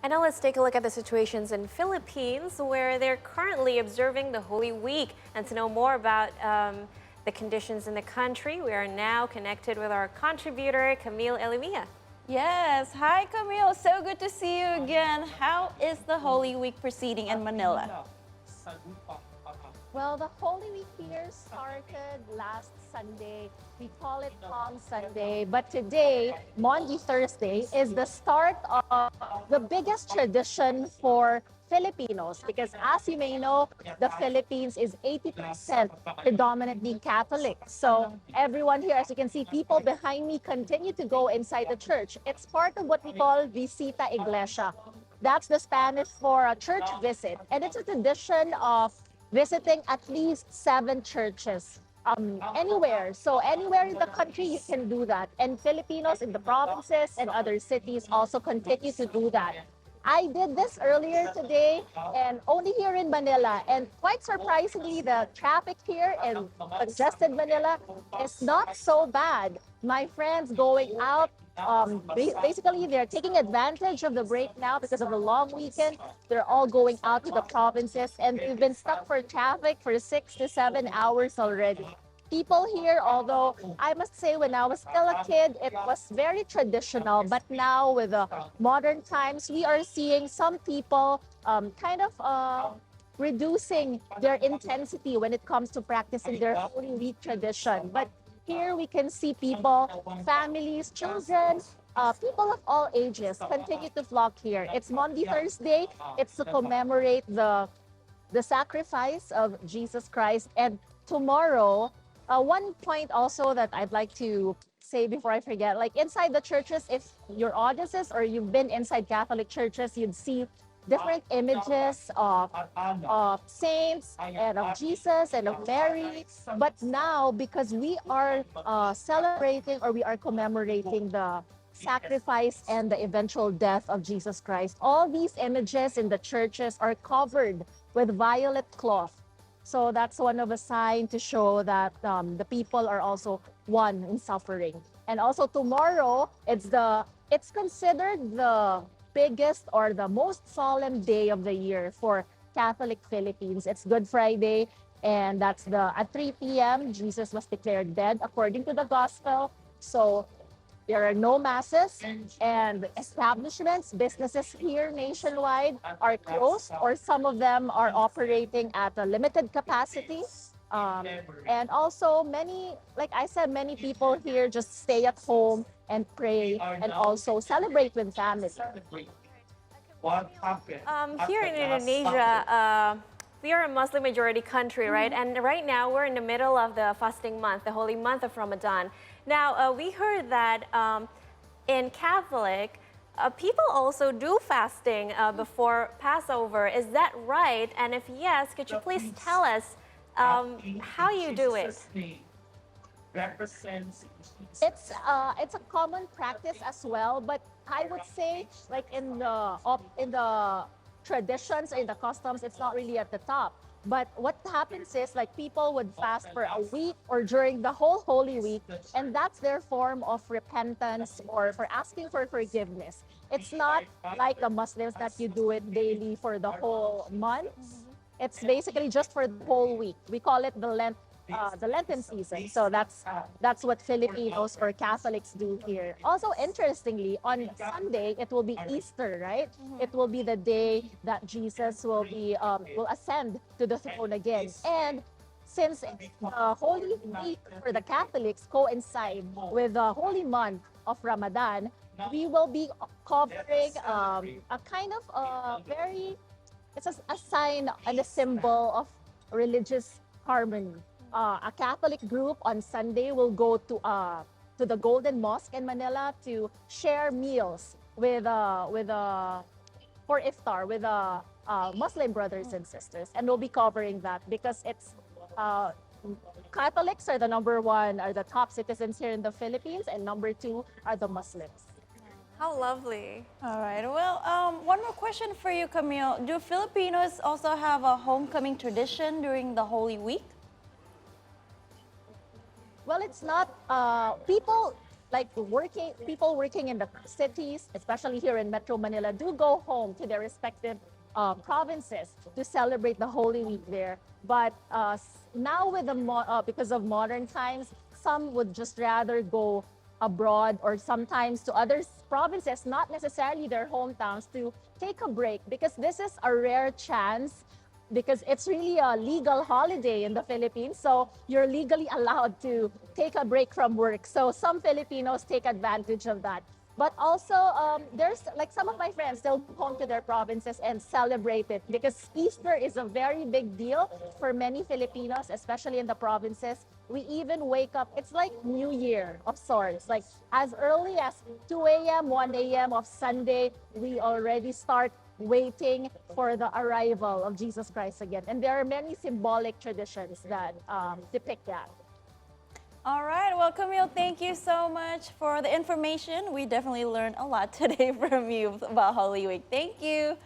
And now let's take a look at the situations in Philippines where they're currently observing the Holy Week. And to know more about the conditions in the country, we are now connected with our contributor, Camille Elemia. Yes, hi Camille, so good to see you again. How is the Holy Week proceeding in Manila? Well, the Holy Week here started last Sunday. We call it Palm Sunday, but today, Maundy Thursday, is the start of the biggest tradition for Filipinos because as you may know, the Philippines is 80% predominantly Catholic. So everyone here, as you can see, people behind me continue to go inside the church. It's part of what we call Visita Iglesia. That's the Spanish for a church visit. And it's a tradition of visiting at least 7 churches anywhere. So anywhere in the country, you can do that. And Filipinos in the provinces and other cities also continue to do that. I did this earlier today and only here in Manila. And quite surprisingly, the traffic here in congested Manila is not so bad. My friends going out, basically they're taking advantage of the break now because of the long weekend. They're all going out to the provinces and we've been stuck for traffic for 6 to 7 hours already. People here, although I must say when I was still a kid, it was very traditional. But now with the modern times, we are seeing some people reducing their intensity when it comes to practicing their Holy Week tradition. But here we can see people, families, children, people of all ages continue to flock here. It's Maundy Thursday. It's to commemorate the sacrifice of Jesus Christ. And tomorrow, one point also that I'd like to say before I forget, like inside the churches, if your audiences or you've been inside Catholic churches, you'd see different images of saints and of Jesus and of Mary. But now, because we are celebrating or we are commemorating the sacrifice and the eventual death of Jesus Christ, all these images in the churches are covered with violet cloth. So that's one of a sign to show that the people are also one in suffering. And also tomorrow, it's considered the biggest or the most solemn day of the year for Catholic Philippines. It's Good Friday, and that's at 3 p.m. Jesus was declared dead according to the gospel. So there are no masses and establishments, businesses here nationwide are closed or some of them are operating at a limited capacity. And also many, like I said, many people here just stay at home and pray and also celebrate with family. Here in Indonesia, we are a Muslim majority country, right? And right now we're in the middle of the fasting month, the holy month of Ramadan. Now, we heard that in Catholic, people also do fasting before Passover. Is that right? And if yes, could you please tell us how you do it? It's a common practice as well, but I would say like in the traditions or in the customs, it's not really at the top. But what happens is like people would fast for a week or during the whole Holy Week, and that's their form of repentance or for asking for forgiveness. It's not like the Muslims that you do it daily for the whole month. It's basically just for the whole week. We call it the Lenten season. So that's what Filipinos or Catholics do here. Also, interestingly, on Sunday it will be Easter, right? It will be the day that Jesus will ascend to the throne again. And since the Holy Week for the Catholics coincide with the holy month of Ramadan, we will be covering a kind of very it's a sign and a symbol of religious harmony. A Catholic group on Sunday will go to the Golden Mosque in Manila to share meals with for iftar with Muslim brothers and sisters, and we'll be covering that because it's Catholics are the top citizens here in the Philippines, and number 2 are the Muslims. How lovely. All right, well, one more question for you, Camille. Do Filipinos also have a homecoming tradition during the Holy Week? Well, it's not people like people working in the cities, especially here in Metro Manila, do go home to their respective provinces to celebrate the Holy Week there. But now with because of modern times, some would just rather go abroad or sometimes to other provinces, not necessarily their hometowns, to take a break, because this is a rare chance, because it's really a legal holiday in the Philippines. So you're legally allowed to take a break from work. So some Filipinos take advantage of that. But also, there's like some of my friends still go home to their provinces and celebrate it, because Easter is a very big deal for many Filipinos, especially in the provinces. We even wake up, it's like New Year of sorts. Like as early as 2 a.m., 1 a.m. of Sunday, we already start waiting for the arrival of Jesus Christ again. And there are many symbolic traditions that depict that. All right, well, Camille, thank you so much for the information. We definitely learned a lot today from you about Holy Week. Thank you.